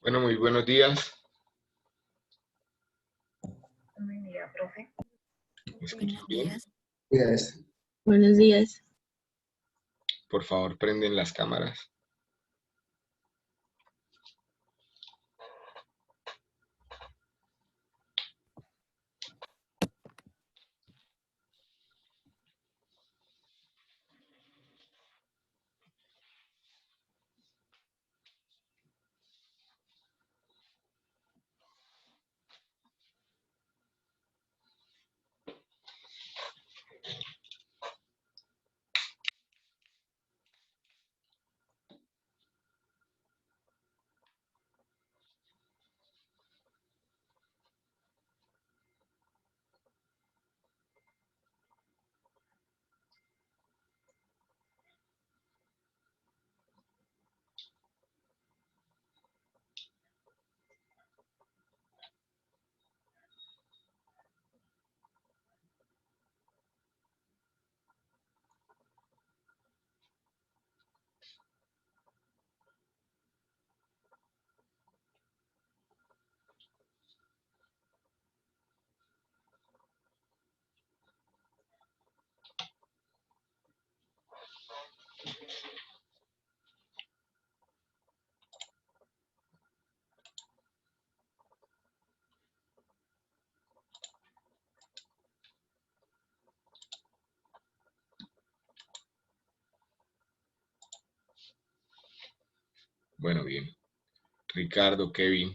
Bueno, muy buenos días. Buen día, profe. ¿Me escuchan bien? Días. Buenos días. Por favor, prenden las cámaras. Bueno, bien. Ricardo, Kevin.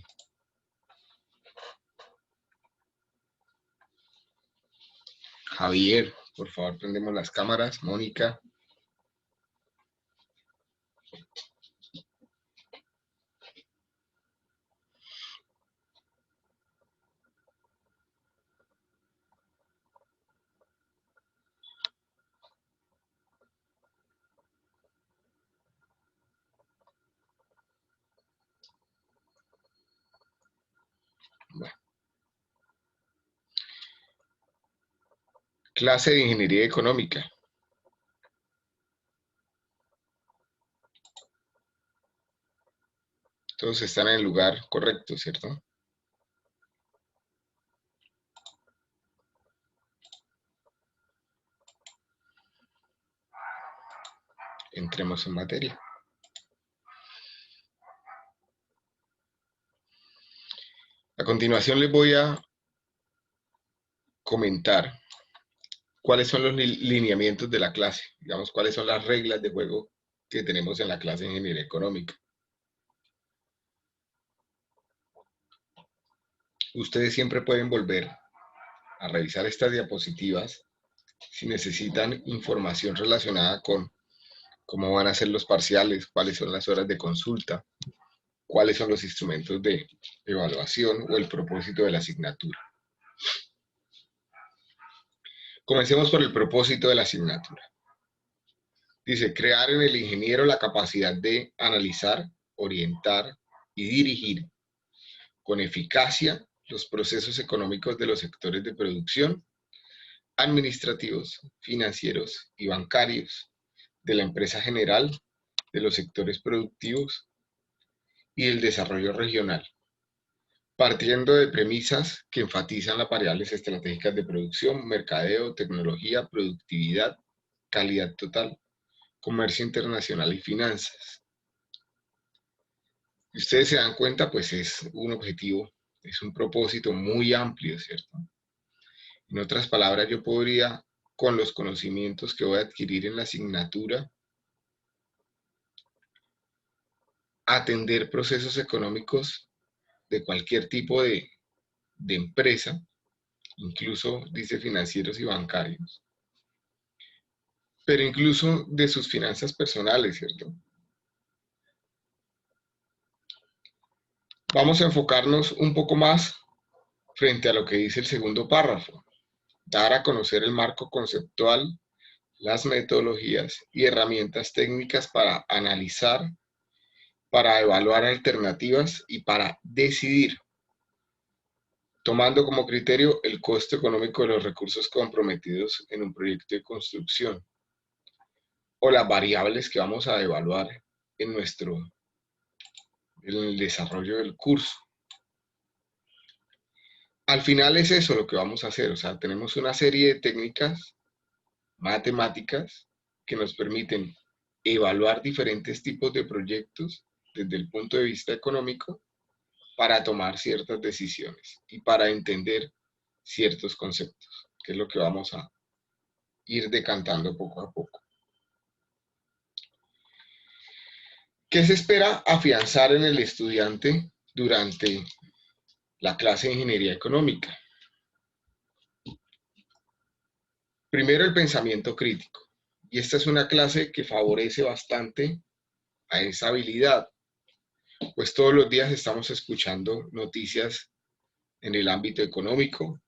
Javier, por favor, prendemos las cámaras. Mónica. Bueno. Clase de Ingeniería Económica. Todos están en el lugar correcto, ¿cierto? Entremos en materia. A continuación les voy a comentar cuáles son los lineamientos de la clase, digamos, cuáles son las reglas de juego que tenemos en la clase de Ingeniería Económica. Ustedes siempre pueden volver a revisar estas diapositivas si necesitan información relacionada con cómo van a ser los parciales, cuáles son las horas de consulta, cuáles son los instrumentos de evaluación o el propósito de la asignatura. Comencemos por el propósito de la asignatura. Dice, crear en el ingeniero la capacidad de analizar, orientar y dirigir con eficacia los procesos económicos de los sectores de producción, administrativos, financieros y bancarios, de la empresa general, de los sectores productivos y del desarrollo regional, partiendo de premisas que enfatizan las variables estratégicas de producción, mercadeo, tecnología, productividad, calidad total, comercio internacional y finanzas. Si ustedes se dan cuenta, pues es un objetivo, es un propósito muy amplio, ¿cierto? En otras palabras, yo podría, con los conocimientos que voy a adquirir en la asignatura, atender procesos económicos de cualquier tipo de empresa, incluso dice financieros y bancarios, pero incluso de sus finanzas personales, ¿cierto? Vamos a enfocarnos un poco más frente a lo que dice el segundo párrafo, dar a conocer el marco conceptual, las metodologías y herramientas técnicas para analizar, para evaluar alternativas y para decidir, tomando como criterio el costo económico de los recursos comprometidos en un proyecto de construcción o las variables que vamos a evaluar en nuestro en el desarrollo del curso. Al final es eso lo que vamos a hacer, o sea, tenemos una serie de técnicas matemáticas que nos permiten evaluar diferentes tipos de proyectos desde el punto de vista económico para tomar ciertas decisiones y para entender ciertos conceptos, que es lo que vamos a ir decantando poco a poco. ¿Qué se espera afianzar en el estudiante durante la clase de ingeniería económica? Primero, el pensamiento crítico. Y esta es una clase que favorece bastante a esa habilidad, pues todos los días estamos escuchando noticias en el ámbito económico.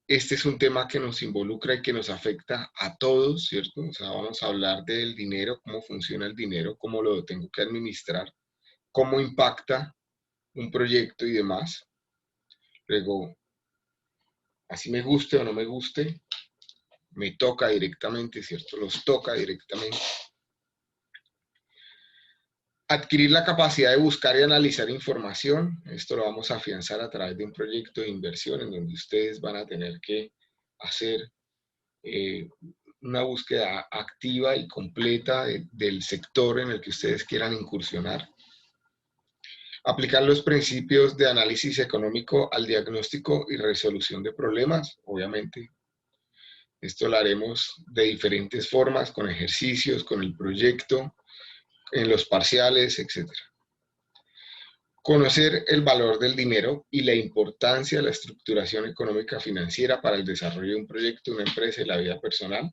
Este es un tema que nos involucra y que nos afecta a todos, ¿cierto? O sea, vamos a hablar del dinero, cómo funciona el dinero, cómo lo tengo que administrar, cómo impacta un proyecto y demás. Luego, así me guste o no me guste, me toca directamente, ¿cierto? Los toca directamente. Adquirir la capacidad de buscar y analizar información. Esto lo vamos a afianzar a través de un proyecto de inversión en donde ustedes van a tener que hacer una búsqueda activa y completa del sector en el que ustedes quieran incursionar. Aplicar los principios de análisis económico al diagnóstico y resolución de problemas, obviamente. Esto lo haremos de diferentes formas, con ejercicios, con el proyecto, en los parciales, etc. Conocer el valor del dinero y la importancia de la estructuración económica financiera para el desarrollo de un proyecto, una empresa y la vida personal.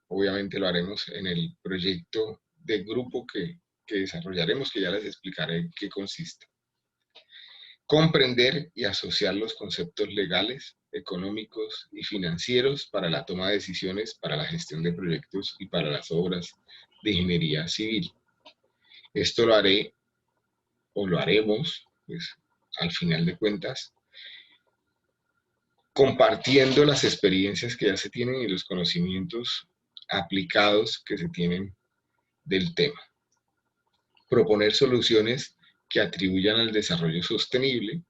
Obviamente lo haremos en el proyecto de grupo que desarrollaremos, que ya les explicaré en qué consiste. Comprender y asociar los conceptos legales, económicos y financieros para la toma de decisiones, para la gestión de proyectos y para las obras de ingeniería civil. Esto lo haré o lo haremos, pues, al final de cuentas, compartiendo las experiencias que ya se tienen y los conocimientos aplicados que se tienen del tema. Proponer soluciones que atribuyan al desarrollo sostenible,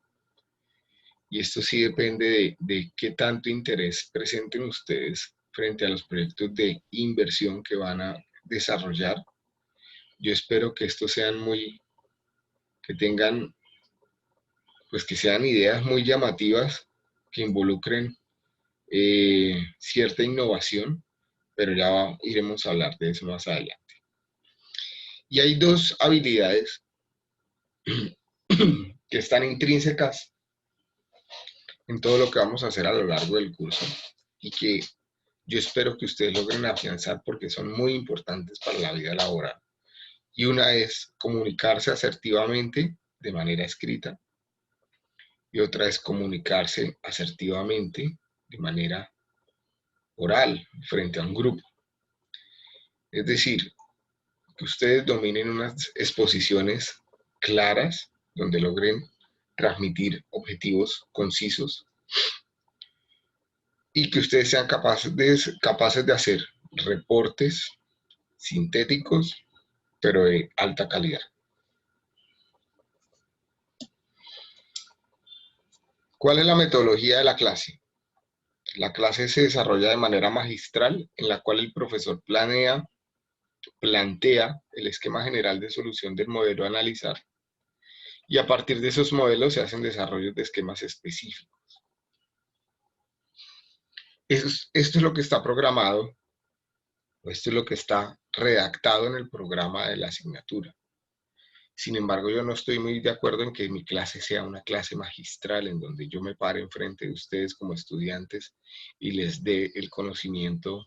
y esto sí depende de qué tanto interés presenten ustedes frente a los proyectos de inversión que van a desarrollar. Yo espero que estos sean que tengan, pues que sean ideas muy llamativas, que involucren cierta innovación, pero ya iremos a hablar de eso más adelante. Y hay dos habilidades que están intrínsecas en todo lo que vamos a hacer a lo largo del curso y que yo espero que ustedes logren afianzar porque son muy importantes para la vida laboral. Y una es comunicarse asertivamente de manera escrita y otra es comunicarse asertivamente de manera oral frente a un grupo. Es decir, que ustedes dominen unas exposiciones claras donde logren transmitir objetivos concisos y que ustedes sean capaces de hacer reportes sintéticos, pero de alta calidad. ¿Cuál es la metodología de la clase? La clase se desarrolla de manera magistral, en la cual el profesor plantea el esquema general de solución del modelo a analizar, y a partir de esos modelos se hacen desarrollos de esquemas específicos. Esto es lo que está programado, esto es lo que está redactado en el programa de la asignatura. Sin embargo, yo no estoy muy de acuerdo en que mi clase sea una clase magistral en donde yo me pare enfrente de ustedes como estudiantes y les dé el conocimiento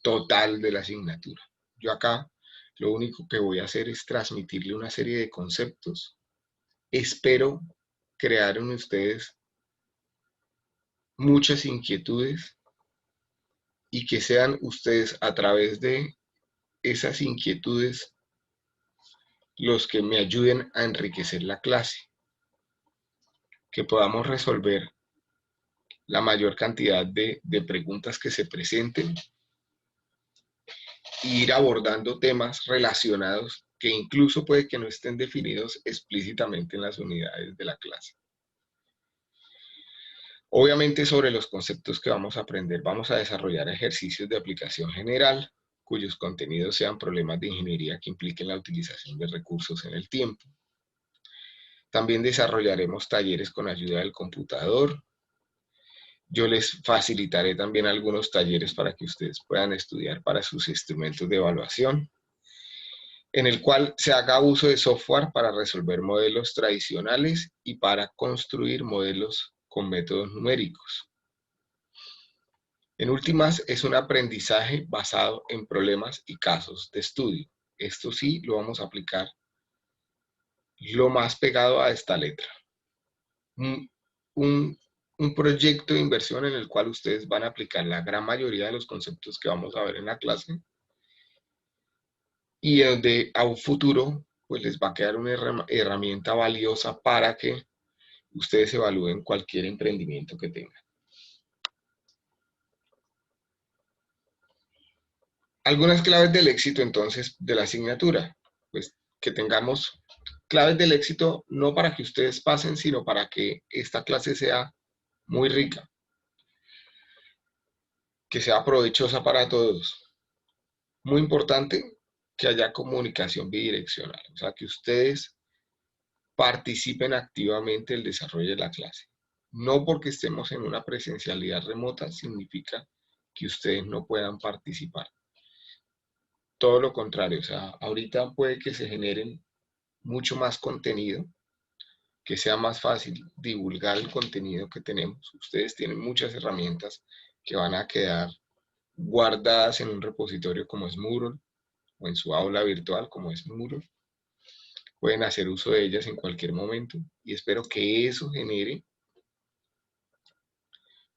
total de la asignatura. Yo acá lo único que voy a hacer es transmitirle una serie de conceptos. Espero crear en ustedes muchas inquietudes y que sean ustedes a través de esas inquietudes los que me ayuden a enriquecer la clase, que podamos resolver la mayor cantidad de preguntas que se presenten e ir abordando temas relacionados que incluso puede que no estén definidos explícitamente en las unidades de la clase. Obviamente, sobre los conceptos que vamos a aprender, vamos a desarrollar ejercicios de aplicación general, cuyos contenidos sean problemas de ingeniería que impliquen la utilización de recursos en el tiempo. También desarrollaremos talleres con ayuda del computador. Yo les facilitaré también algunos talleres para que ustedes puedan estudiar para sus instrumentos de evaluación, en el cual se haga uso de software para resolver modelos tradicionales y para construir modelos con métodos numéricos. En últimas, es un aprendizaje basado en problemas y casos de estudio. Esto sí lo vamos a aplicar lo más pegado a esta letra. Un proyecto de inversión en el cual ustedes van a aplicar la gran mayoría de los conceptos que vamos a ver en la clase y donde a un futuro pues les va a quedar una herramienta valiosa para que ustedes evalúen cualquier emprendimiento que tengan. Algunas claves del éxito entonces de la asignatura, pues que tengamos claves del éxito no para que ustedes pasen, sino para que esta clase sea muy rica, que sea provechosa para todos. Muy importante que haya comunicación bidireccional, o sea, que ustedes participen activamente en el desarrollo de la clase. No porque estemos en una presencialidad remota significa que ustedes no puedan participar. Todo lo contrario, o sea, ahorita puede que se generen mucho más contenido, que sea más fácil divulgar el contenido que tenemos. Ustedes tienen muchas herramientas que van a quedar guardadas en un repositorio como es Moodle o en su aula virtual como es Moodle. Pueden hacer uso de ellas en cualquier momento y espero que eso genere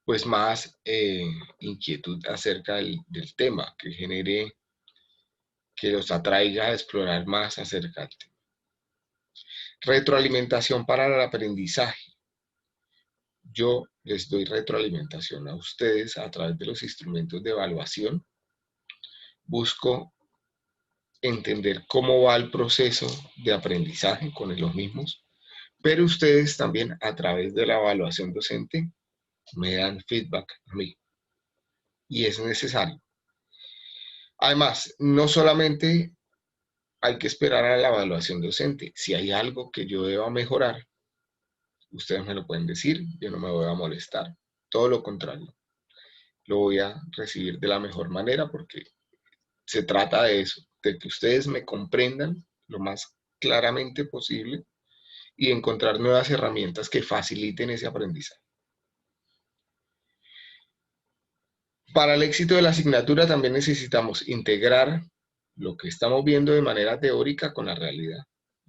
pues más inquietud acerca del tema, que genere, que los atraiga a explorar más acerca del tema. Retroalimentación para el aprendizaje. Yo les doy retroalimentación a ustedes a través de los instrumentos de evaluación. Busco entender cómo va el proceso de aprendizaje con los mismos, pero ustedes también a través de la evaluación docente me dan feedback a mí y es necesario. Además, no solamente hay que esperar a la evaluación docente. Si hay algo que yo deba mejorar, ustedes me lo pueden decir, yo no me voy a molestar. Todo lo contrario, lo voy a recibir de la mejor manera porque se trata de eso, de que ustedes me comprendan lo más claramente posible y encontrar nuevas herramientas que faciliten ese aprendizaje. Para el éxito de la asignatura también necesitamos integrar lo que estamos viendo de manera teórica con la realidad.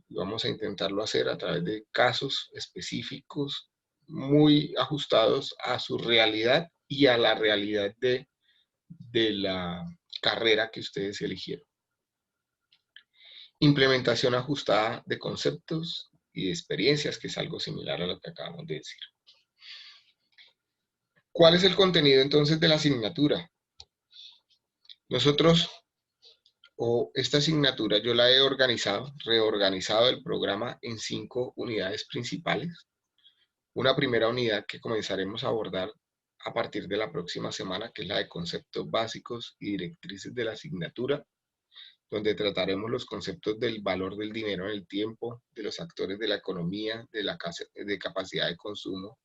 Y vamos a intentarlo hacer a través de casos específicos muy ajustados a su realidad y a la realidad de la carrera que ustedes eligieron. Implementación ajustada de conceptos y de experiencias, que es algo similar a lo que acabamos de decir. ¿Cuál es el contenido entonces de la asignatura? Nosotros, o esta asignatura, yo la he reorganizado el programa en 5 unidades principales. Una primera unidad que comenzaremos a abordar a partir de la próxima semana, que es la de conceptos básicos y directrices de la asignatura, donde trataremos los conceptos del valor del dinero en el tiempo, de los actores de la economía, de capacidad de consumo.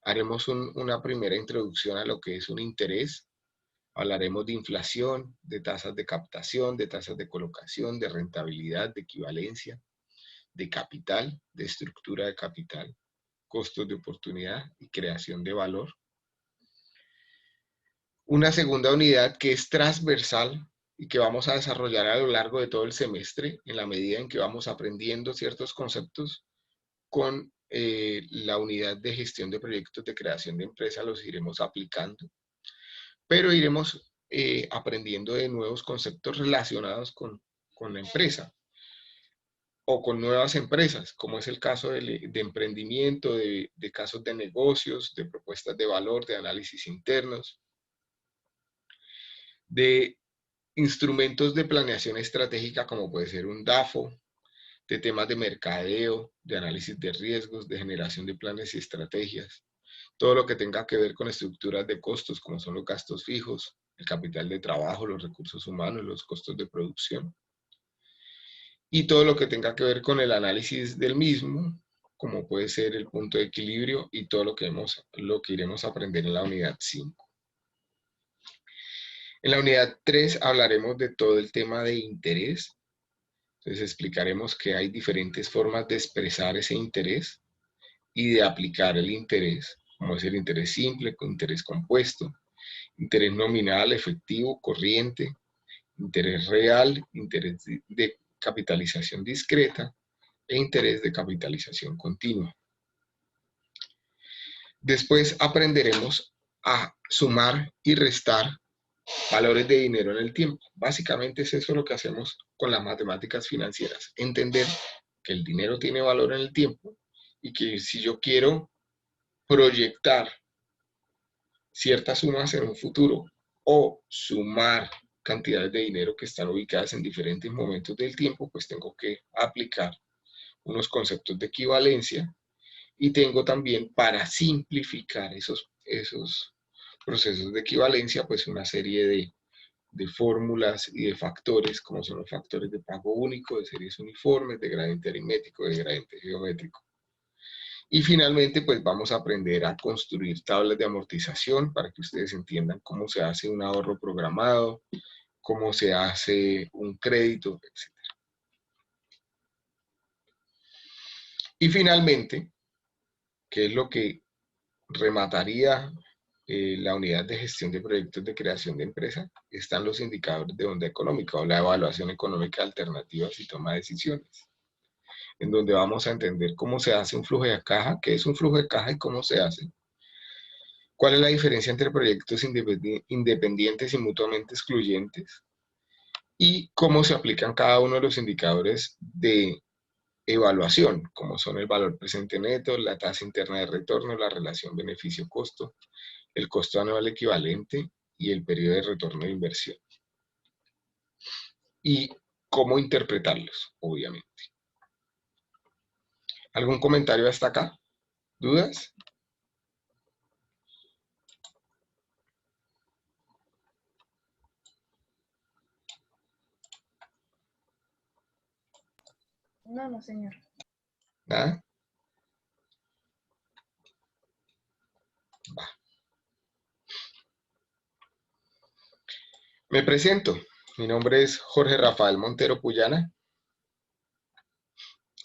Haremos una primera introducción a lo que es un interés. Hablaremos de inflación, de tasas de captación, de tasas de colocación, de rentabilidad, de equivalencia, de capital, de estructura de capital, costos de oportunidad y creación de valor. Una segunda unidad que es transversal y que vamos a desarrollar a lo largo de todo el semestre en la medida en que vamos aprendiendo ciertos conceptos con la unidad de gestión de proyectos de creación de empresa, los iremos aplicando, pero iremos aprendiendo de nuevos conceptos relacionados con la empresa o con nuevas empresas, como es el caso de emprendimiento, de casos de negocios, de propuestas de valor, de análisis internos, de instrumentos de planeación estratégica como puede ser un DAFO, de temas de mercadeo, de análisis de riesgos, de generación de planes y estrategias, todo lo que tenga que ver con estructuras de costos como son los gastos fijos, el capital de trabajo, los recursos humanos, los costos de producción, y todo lo que tenga que ver con el análisis del mismo, como puede ser el punto de equilibrio y todo lo que iremos a aprender en la unidad 5. En la unidad 3 hablaremos de todo el tema de interés. Entonces explicaremos que hay diferentes formas de expresar ese interés y de aplicar el interés, como es el interés simple, interés compuesto, interés nominal, efectivo, corriente, interés real, interés de capitalización discreta e interés de capitalización continua. Después aprenderemos a sumar y restar valores de dinero en el tiempo. Básicamente es eso lo que hacemos con las matemáticas financieras. Entender que el dinero tiene valor en el tiempo y que si yo quiero proyectar ciertas sumas en un futuro o sumar cantidades de dinero que están ubicadas en diferentes momentos del tiempo, pues tengo que aplicar unos conceptos de equivalencia y tengo también, para simplificar esos procesos de equivalencia, pues una serie de fórmulas y de factores, como son los factores de pago único, de series uniformes, de gradiente aritmético, de gradiente geométrico. Y finalmente, pues vamos a aprender a construir tablas de amortización para que ustedes entiendan cómo se hace un ahorro programado, cómo se hace un crédito, etc. Y finalmente, ¿qué es lo que remataría la unidad de gestión de proyectos de creación de empresa? Están los indicadores de onda económica o la evaluación económica de alternativas y toma de decisiones, en donde vamos a entender cómo se hace un flujo de caja, qué es un flujo de caja y cómo se hace, cuál es la diferencia entre proyectos independientes y mutuamente excluyentes, y cómo se aplican cada uno de los indicadores de evaluación, como son el valor presente neto, la tasa interna de retorno, la relación beneficio-costo, el costo anual equivalente y el periodo de retorno de inversión. Y cómo interpretarlos, obviamente. ¿Algún comentario hasta acá? ¿Dudas? No, señor. ¿Nada? Va. Me presento. Mi nombre es Jorge Rafael Montero Puyana.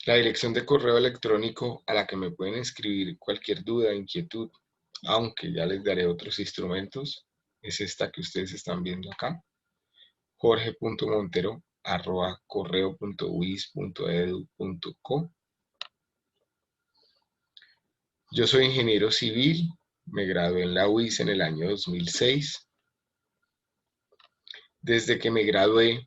La dirección de correo electrónico a la que me pueden escribir cualquier duda, inquietud, aunque ya les daré otros instrumentos, es esta que ustedes están viendo acá, jorge.montero@correo.uis.edu.co. Yo soy ingeniero civil, me gradué en la UIS en el año 2006. Desde que me gradué,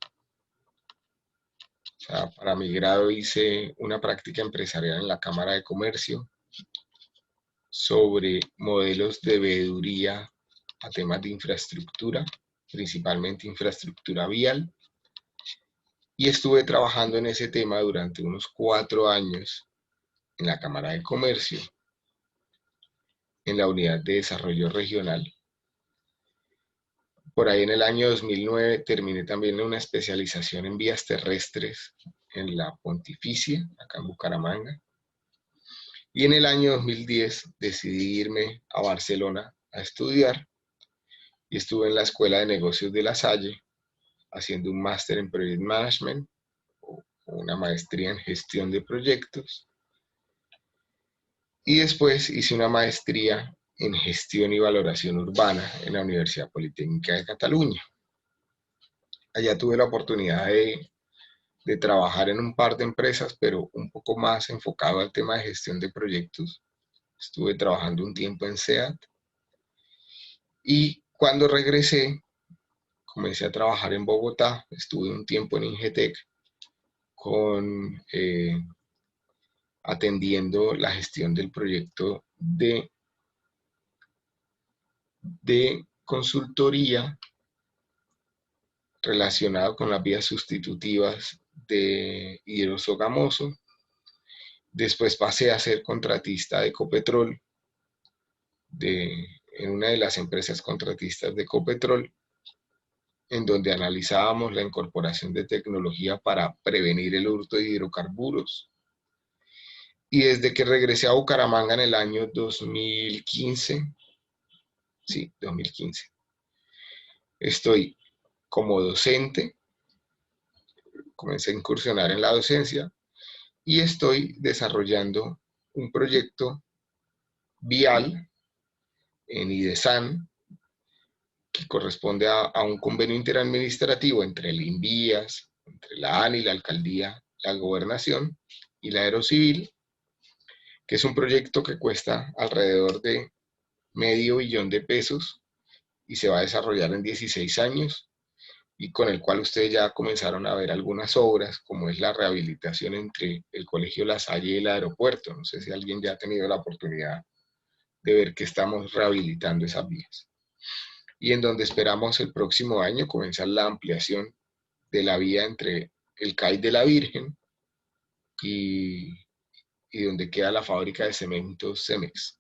para mi grado hice una práctica empresarial en la Cámara de Comercio sobre modelos de veeduría a temas de infraestructura, principalmente infraestructura vial, y estuve trabajando en ese tema durante unos 4 años en la Cámara de Comercio, en la Unidad de Desarrollo Regional. Por ahí en el año 2009 terminé también una especialización en vías terrestres en la Pontificia, acá en Bucaramanga. Y en el año 2010 decidí irme a Barcelona a estudiar y estuve en la Escuela de Negocios de La Salle haciendo un máster en Project Management o una maestría en gestión de proyectos. Y después hice una maestría en gestión y valoración urbana en la Universidad Politécnica de Cataluña. Allá tuve la oportunidad de trabajar en un par de empresas, pero un poco más enfocado al tema de gestión de proyectos. Estuve trabajando un tiempo en SEAT y cuando regresé comencé a trabajar en Bogotá. Estuve un tiempo en Ingetec atendiendo la gestión del proyecto de consultoría relacionado con las vías sustitutivas de hidroso gamoso. Después pasé a ser contratista de Ecopetrol, en una de las empresas contratistas de Ecopetrol, en donde analizábamos la incorporación de tecnología para prevenir el hurto de hidrocarburos. Y desde que regresé a Bucaramanga en el año 2015, sí, 2015, estoy como docente, comencé a incursionar en la docencia y estoy desarrollando un proyecto vial en IDESAN que corresponde a un convenio interadministrativo entre el INVIAS, entre la ANI, la alcaldía, la gobernación y la Aerocivil, que es un proyecto que cuesta alrededor de $500 millones y se va a desarrollar en 16 años y con el cual ustedes ya comenzaron a ver algunas obras, como es la rehabilitación entre el Colegio La Salle y el aeropuerto. No sé si alguien ya ha tenido la oportunidad de ver que estamos rehabilitando esas vías. Y en donde esperamos el próximo año comenzar la ampliación de la vía entre el CAI de la Virgen y donde queda la fábrica de cementos Cemex.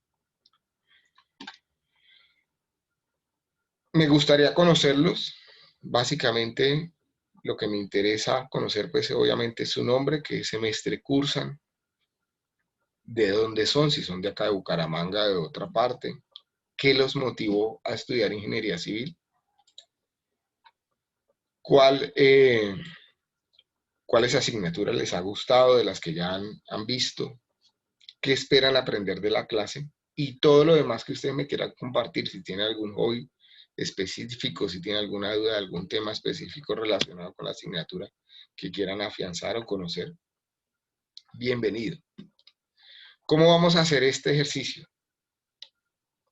Me gustaría conocerlos. Básicamente, lo que me interesa conocer, pues obviamente es su nombre, qué semestre cursan, de dónde son, si son de acá de Bucaramanga, de otra parte, qué los motivó a estudiar ingeniería civil, cuáles asignaturas les ha gustado de las que ya han visto, qué esperan aprender de la clase y todo lo demás que ustedes me quieran compartir, si tienen algún hobby específico, si tienen alguna duda de algún tema específico relacionado con la asignatura que quieran afianzar o conocer, bienvenido. ¿Cómo vamos a hacer este ejercicio?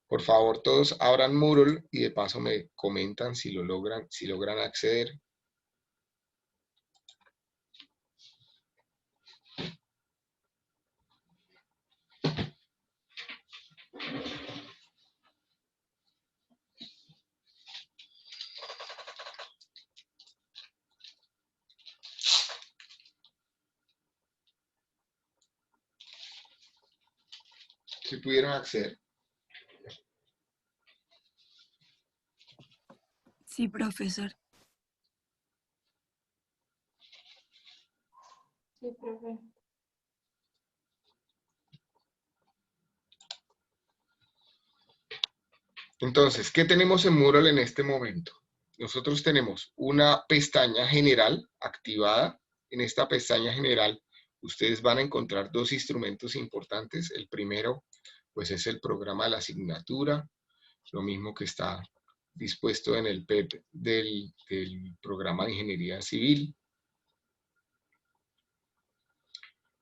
Por favor, todos abran Moodle y de paso me comentan si logran acceder. Si pudieron acceder. Sí, profesor. Sí, profe. Entonces, ¿qué tenemos en Moodle en este momento? Nosotros tenemos una pestaña general activada. En esta pestaña general, ustedes van a encontrar dos instrumentos importantes. El primero, pues es el programa de la asignatura, lo mismo que está dispuesto en el PEP del programa de Ingeniería Civil,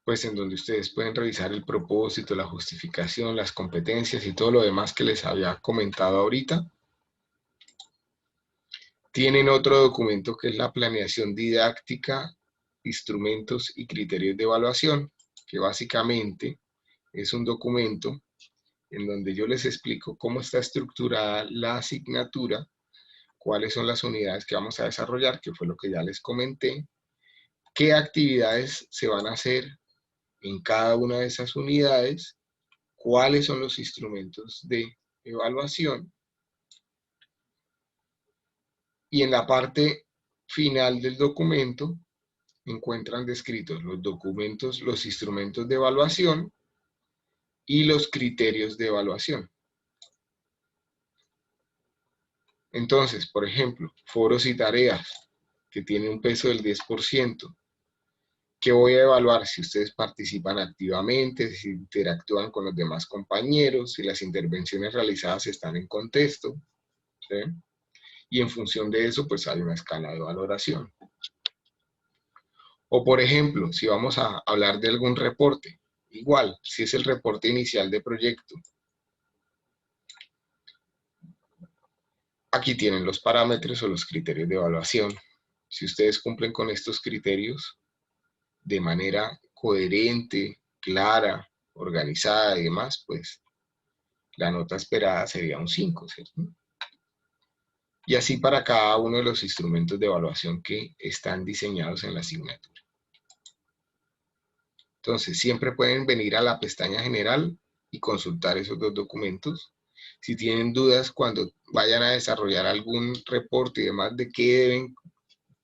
pues en donde ustedes pueden revisar el propósito, la justificación, las competencias y todo lo demás que les había comentado ahorita. Tienen otro documento que es la planeación didáctica, instrumentos y criterios de evaluación, que básicamente es un documento en donde yo les explico cómo está estructurada la asignatura, cuáles son las unidades que vamos a desarrollar, que fue lo que ya les comenté, qué actividades se van a hacer en cada una de esas unidades, cuáles son los instrumentos de evaluación, y en la parte final del documento encuentran descritos los documentos, los instrumentos de evaluación y los criterios de evaluación. Entonces, por ejemplo, foros y tareas, que tienen un peso del 10%. ¿Qué voy a evaluar? Si ustedes participan activamente, si interactúan con los demás compañeros, si las intervenciones realizadas están en contexto, ¿sí? Y en función de eso, pues hay una escala de valoración. O por ejemplo, si vamos a hablar de algún reporte, igual, si es el reporte inicial de proyecto. Aquí tienen los parámetros o los criterios de evaluación. Si ustedes cumplen con estos criterios de manera coherente, clara, organizada y demás, pues la nota esperada sería un 5, ¿cierto? Y así para cada uno de los instrumentos de evaluación que están diseñados en la asignatura. Entonces, siempre pueden venir a la pestaña general y consultar esos dos documentos. Si tienen dudas cuando vayan a desarrollar algún reporte y demás de qué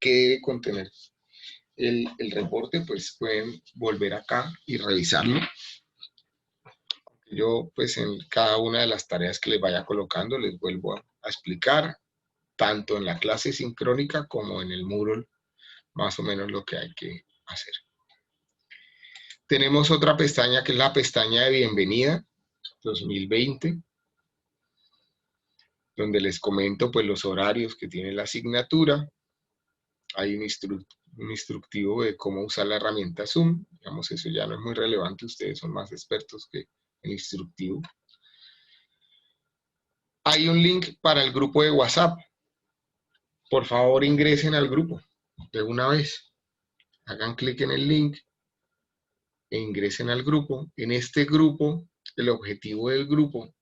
debe contener el reporte, pues pueden volver acá y revisarlo. Yo, pues en cada una de las tareas que les vaya colocando, les vuelvo a explicar, tanto en la clase sincrónica como en el Moodle, más o menos lo que hay que hacer. Tenemos otra pestaña que es la pestaña de bienvenida 2020, donde les comento pues los horarios que tiene la asignatura. Hay un instructivo de cómo usar la herramienta Zoom. Digamos, eso ya no es muy relevante, ustedes son más expertos que el instructivo. Hay un link para el grupo de WhatsApp. Por favor, ingresen al grupo de una vez. Hagan clic en el link e ingresen al grupo. En este grupo, el objetivo del grupo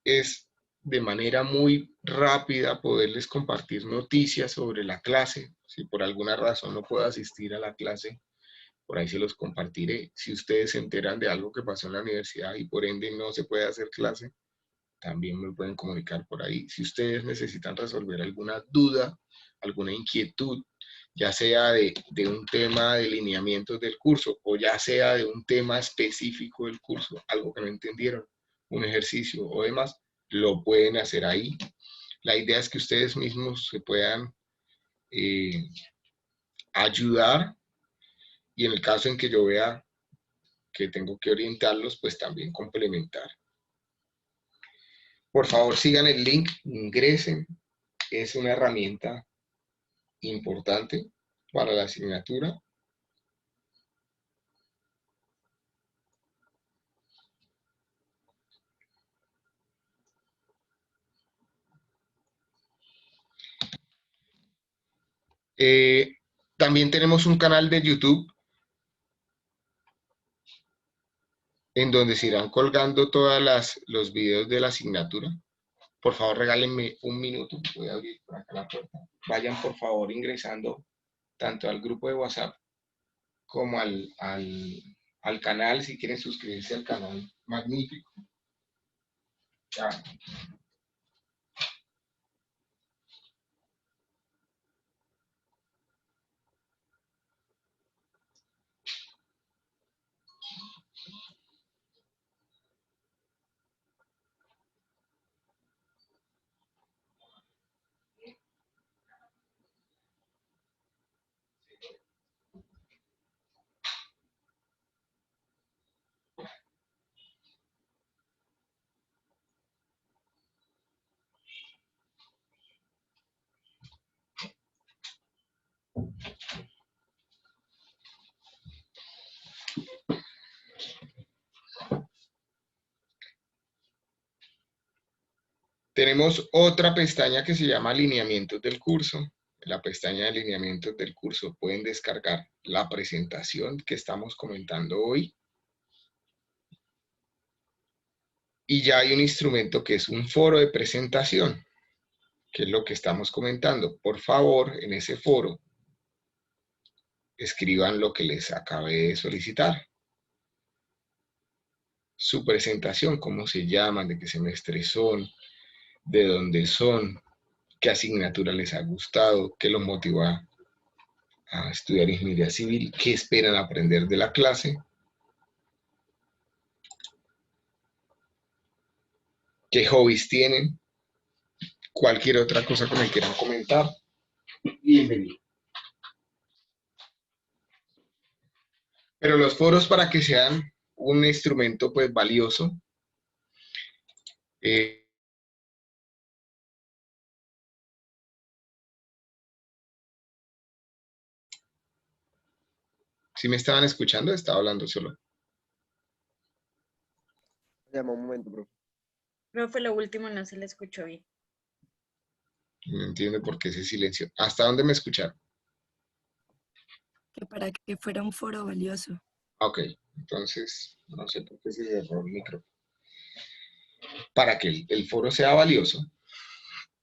es de manera muy rápida poderles compartir noticias sobre la clase. Si por alguna razón no puedo asistir a la clase, por ahí se los compartiré. Si ustedes se enteran de algo que pasó en la universidad y por ende no se puede hacer clase, también me pueden comunicar por ahí. Si ustedes necesitan resolver alguna duda, alguna inquietud, ya sea de un tema de lineamientos del curso o ya sea de un tema específico del curso, algo que no entendieron, un ejercicio o demás, lo pueden hacer ahí. La idea es que ustedes mismos se puedan ayudar y en el caso en que yo vea que tengo que orientarlos, pues también complementar. Por favor, sigan el link, ingresen. Es una herramienta importante para la asignatura. También tenemos un canal de YouTube en donde se irán colgando todos los videos de la asignatura. Por favor, regálenme un minuto. Voy a abrir por acá la puerta. Vayan, por favor, ingresando tanto al grupo de WhatsApp como al canal, si quieren suscribirse al canal. Magnífico. Ya. Tenemos otra pestaña que se llama alineamientos del curso. En la pestaña de alineamientos del curso pueden descargar la presentación que estamos comentando hoy. Y ya hay un instrumento que es un foro de presentación, que es lo que estamos comentando. Por favor, en ese foro, escriban lo que les acabé de solicitar. Su presentación, cómo se llaman, de qué semestre son, de dónde son, qué asignatura les ha gustado, qué los motivó a estudiar ingeniería civil, qué esperan aprender de la clase, qué hobbies tienen, cualquier otra cosa que me quieran comentar. Bienvenido. Pero los foros, para que sean un instrumento pues valioso, si me estaban escuchando, estaba hablando solo. Llama un momento, profe. Profe, lo último no se le escuchó bien. No entiendo por qué ese silencio. ¿Hasta dónde me escucharon? Que para que fuera un foro valioso. Ok, entonces, no sé por qué se cerró el micro. Para que el foro sea valioso,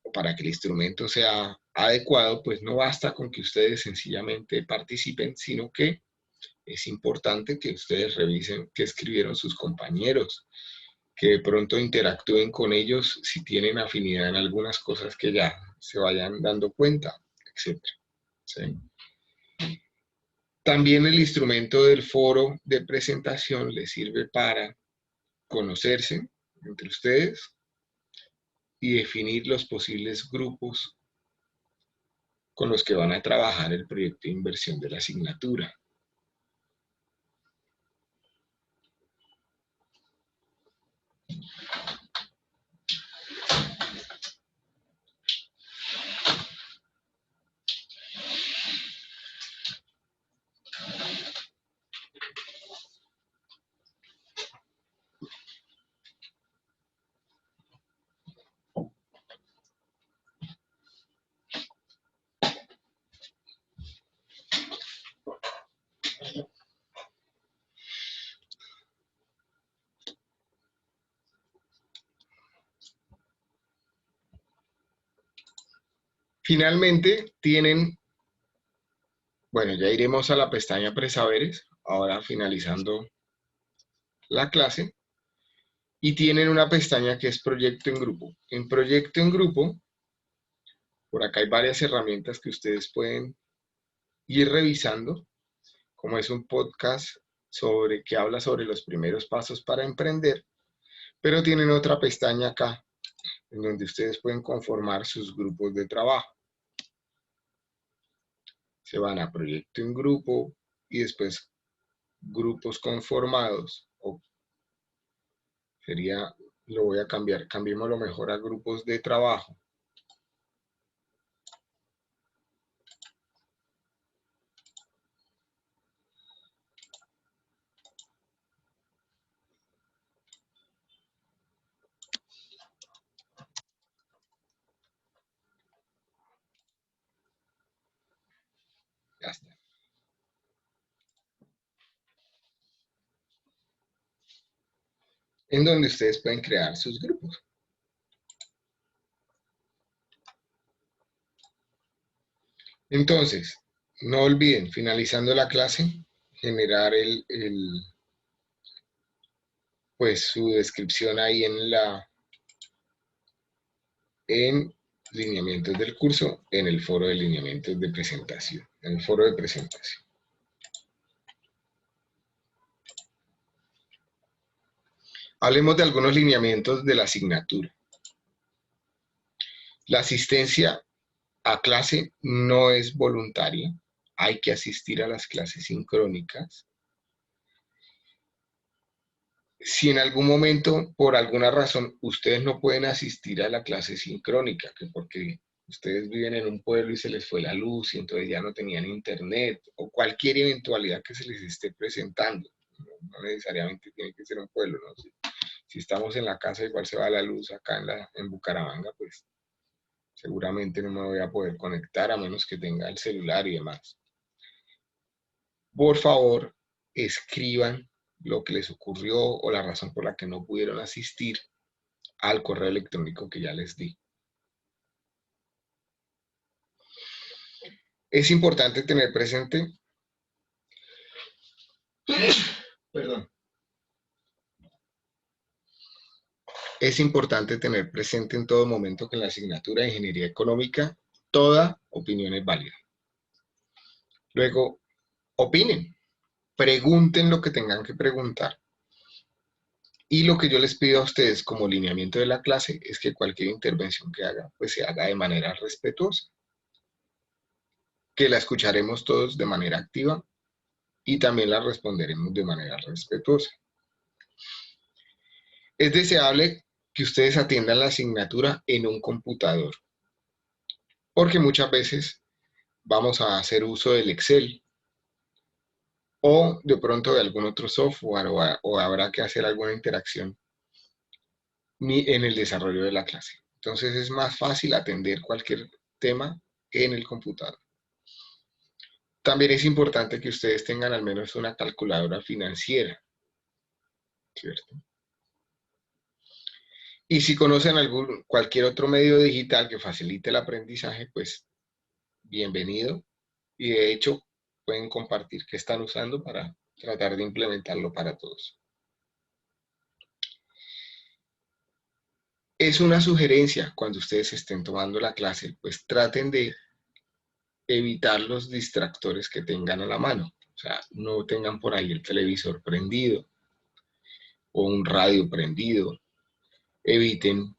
o para que el instrumento sea adecuado, pues no basta con que ustedes sencillamente participen, sino que es importante que ustedes revisen qué escribieron sus compañeros, que de pronto interactúen con ellos si tienen afinidad en algunas cosas que ya se vayan dando cuenta, etc. ¿Sí? También el instrumento del foro de presentación les sirve para conocerse entre ustedes y definir los posibles grupos con los que van a trabajar el proyecto de inversión de la asignatura. Finalmente tienen, bueno, ya iremos a la pestaña presaberes, ahora finalizando la clase, y tienen una pestaña que es proyecto en grupo. En proyecto en grupo, por acá hay varias herramientas que ustedes pueden ir revisando, como es un podcast que habla sobre los primeros pasos para emprender, pero tienen otra pestaña acá, en donde ustedes pueden conformar sus grupos de trabajo. Se van a proyecto en grupo y después grupos conformados, o sería, lo voy a cambiar, cambiémoslo mejor a grupos de trabajo. Ya está. En donde ustedes pueden crear sus grupos. Entonces, no olviden, finalizando la clase, generar pues su descripción ahí en lineamientos del curso, en el foro de lineamientos de presentación, en el foro de presentación. Hablemos de algunos lineamientos de la asignatura. La asistencia a clase no es voluntaria, hay que asistir a las clases sincrónicas. Si en algún momento, por alguna razón, ustedes no pueden asistir a la clase sincrónica, que porque ustedes viven en un pueblo y se les fue la luz y entonces ya no tenían internet, o cualquier eventualidad que se les esté presentando, no necesariamente tiene que ser un pueblo, ¿no? Si estamos en la casa, igual se va la luz acá en Bucaramanga, pues seguramente no me voy a poder conectar a menos que tenga el celular y demás. Por favor, escriban lo que les ocurrió o la razón por la que no pudieron asistir al correo electrónico que ya les di. Es importante tener presente, perdón, es importante tener presente en todo momento que en la asignatura de Ingeniería Económica toda opinión es válida. Luego, opinen, pregunten lo que tengan que preguntar. Y lo que yo les pido a ustedes como lineamiento de la clase es que cualquier intervención que haga, pues se haga de manera respetuosa, que la escucharemos todos de manera activa y también la responderemos de manera respetuosa. Es deseable que ustedes atiendan la asignatura en un computador, porque muchas veces vamos a hacer uso del Excel o de pronto de algún otro software o habrá que hacer alguna interacción en el desarrollo de la clase. Entonces es más fácil atender cualquier tema en el computador. También es importante que ustedes tengan al menos una calculadora financiera, ¿cierto? Y si conocen cualquier otro medio digital que facilite el aprendizaje, pues bienvenido. Y de hecho, pueden compartir qué están usando para tratar de implementarlo para todos. Es una sugerencia cuando ustedes estén tomando la clase, pues traten de evitar los distractores que tengan a la mano. O sea, no tengan por ahí el televisor prendido o un radio prendido. Eviten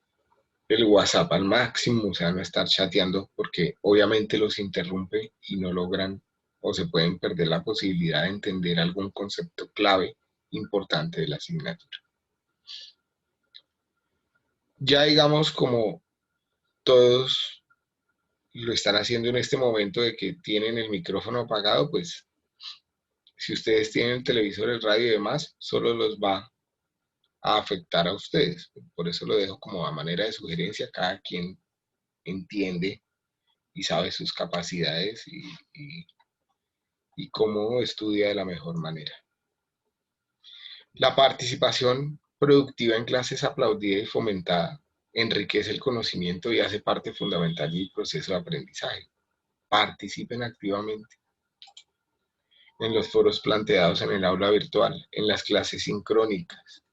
el WhatsApp al máximo, o sea, no estar chateando porque obviamente los interrumpe y no logran o se pueden perder la posibilidad de entender algún concepto clave importante de la asignatura. Ya digamos como todos lo están haciendo en este momento de que tienen el micrófono apagado, pues si ustedes tienen el televisor, el radio y demás, solo los va a afectar a ustedes. Por eso lo dejo como a manera de sugerencia, cada quien entiende y sabe sus capacidades y cómo estudia de la mejor manera. La participación productiva en clases aplaudida y fomentada enriquece el conocimiento y hace parte fundamental del proceso de aprendizaje. Participen activamente en los foros planteados en el aula virtual, en las clases sincrónicas,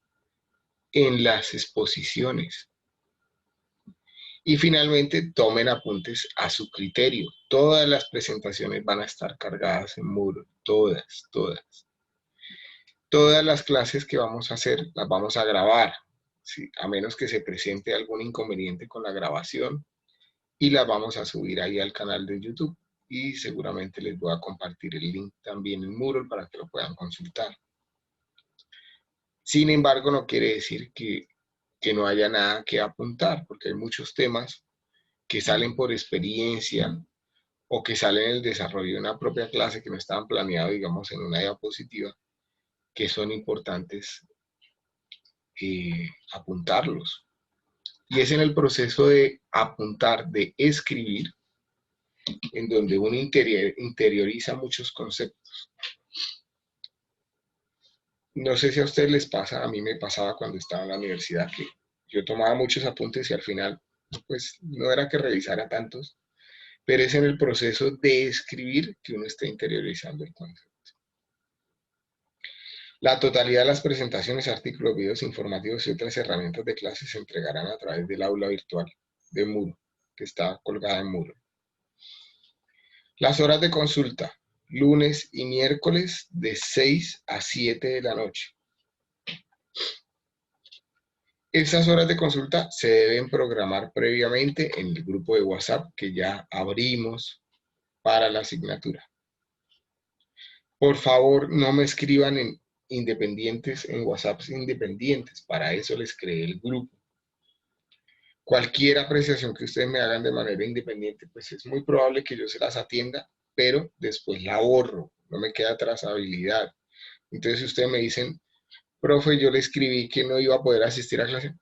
en las exposiciones. Y finalmente, tomen apuntes a su criterio. Todas las presentaciones van a estar cargadas en Moodle, todas, todas. Todas las clases que vamos a hacer las vamos a grabar, ¿sí? A menos que se presente algún inconveniente con la grabación, y las vamos a subir ahí al canal de YouTube. Y seguramente les voy a compartir el link también en Moodle para que lo puedan consultar. Sin embargo, no quiere decir que no haya nada que apuntar, porque hay muchos temas que salen por experiencia o que salen en el desarrollo de una propia clase que no estaban planeados, digamos, en una diapositiva, que son importantes apuntarlos. Y es en el proceso de apuntar, de escribir, en donde uno interioriza muchos conceptos. No sé si a ustedes les pasa, a mí me pasaba cuando estaba en la universidad que yo tomaba muchos apuntes y al final, pues no era que revisara tantos, pero es en el proceso de escribir que uno está interiorizando el concepto. La totalidad de las presentaciones, artículos, videos informativos y otras herramientas de clase se entregarán a través del aula virtual de Moodle, que está colgada en Moodle. Las horas de consulta, lunes y miércoles de 6 a 7 de la noche. Esas horas de consulta se deben programar previamente en el grupo de WhatsApp que ya abrimos para la asignatura. Por favor, no me escriban en independientes, en WhatsApps independientes. Para eso les creé el grupo. Cualquier apreciación que ustedes me hagan de manera independiente, pues es muy probable que yo se las atienda, pero después la borro, no me queda trazabilidad. Entonces, si ustedes me dicen, profe, yo le escribí que no iba a poder asistir a clase,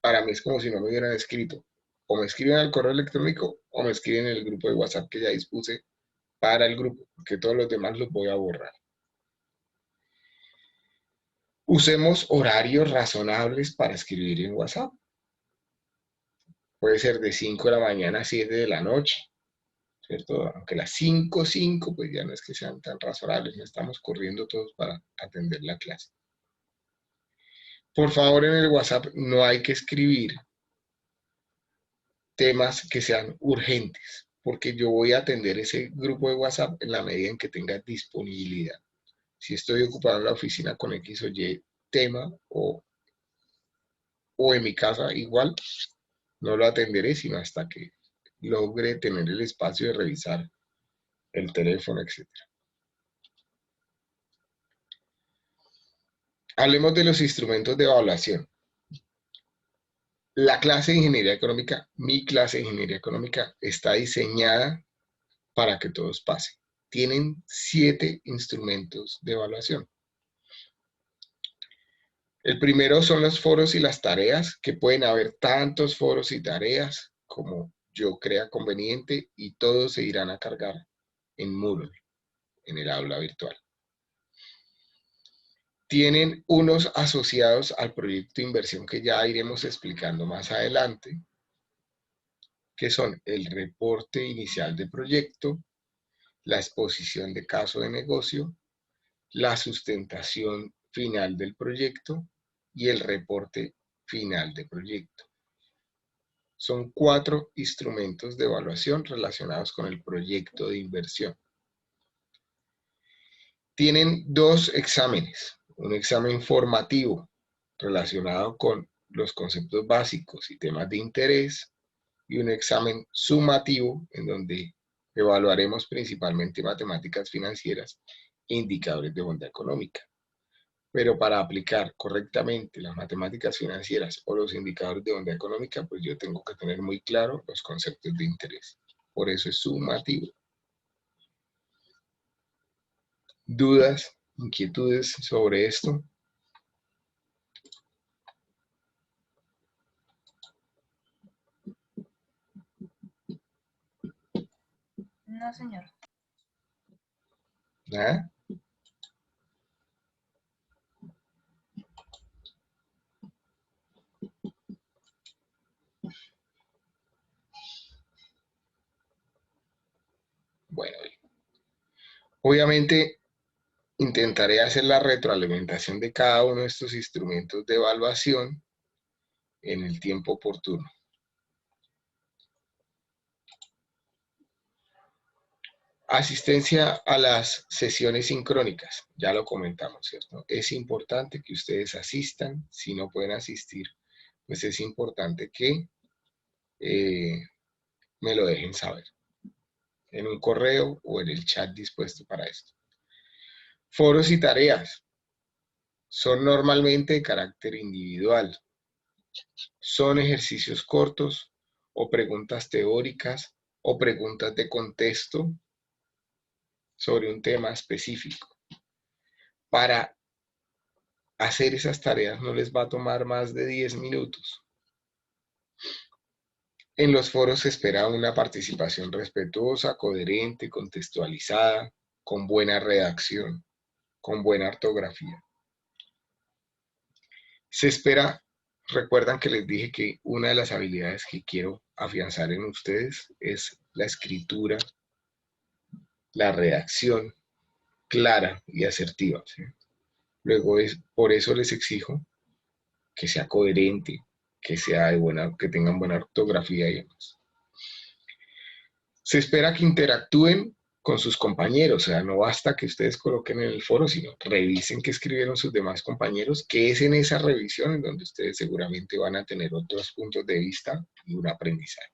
para mí es como si no me hubieran escrito. O me escriben al correo electrónico o me escriben en el grupo de WhatsApp que ya dispuse para el grupo, porque todos los demás los voy a borrar. Usemos horarios razonables para escribir en WhatsApp. Puede ser de 5 de la mañana a 7 de la noche, ¿cierto? Aunque las 5, pues ya no es que sean tan razonables, no estamos corriendo todos para atender la clase. Por favor, en el WhatsApp no hay que escribir temas que sean urgentes, porque yo voy a atender ese grupo de WhatsApp en la medida en que tenga disponibilidad. Si estoy ocupado en la oficina con X o Y tema o en mi casa igual, no lo atenderé sino hasta que logre tener el espacio de revisar el teléfono, etc. Hablemos de los instrumentos de evaluación. La clase de Ingeniería Económica, mi clase de Ingeniería Económica, está diseñada para que todos pasen. Tienen 7 instrumentos de evaluación. El primero son los foros y las tareas, que pueden haber tantos foros y tareas como yo crea conveniente y todos se irán a cargar en Moodle, en el aula virtual. tienen unos asociados al proyecto de inversión que ya iremos explicando más adelante, que son el reporte inicial de proyecto, la exposición de caso de negocio, la sustentación final del proyecto y el reporte final de proyecto. Son 4 instrumentos de evaluación relacionados con el proyecto de inversión. Tienen 2 exámenes, un examen formativo relacionado con los conceptos básicos y temas de interés y un examen sumativo en donde evaluaremos principalmente matemáticas financieras e indicadores de bondad económica. Pero para aplicar correctamente las matemáticas financieras o los indicadores de bondad económica, pues yo tengo que tener muy claro los conceptos de interés. Por eso es sumativo. ¿Dudas, inquietudes sobre esto? No, señor. ¿Nada? Bueno, obviamente intentaré hacer la retroalimentación de cada uno de estos instrumentos de evaluación en el tiempo oportuno. Asistencia a las sesiones sincrónicas, ya lo comentamos, ¿cierto? Es importante que ustedes asistan. Si no pueden asistir, pues es importante que me lo dejen saber en un correo o en el chat dispuesto para esto. Foros y tareas son normalmente de carácter individual. Son ejercicios cortos o preguntas teóricas o preguntas de contexto sobre un tema específico. Para hacer esas tareas no les va a tomar más de 10 minutos. En los foros se espera una participación respetuosa, coherente, contextualizada, con buena redacción, con buena ortografía. Se espera, recuerdan que les dije que una de las habilidades que quiero afianzar en ustedes es la escritura, la redacción clara y asertiva, ¿sí? Luego por eso les exijo que sea coherente, que tengan buena ortografía y demás. Se espera que interactúen con sus compañeros, o sea, no basta que ustedes coloquen en el foro, sino revisen qué escribieron sus demás compañeros, que es en esa revisión en donde ustedes seguramente van a tener otros puntos de vista y un aprendizaje.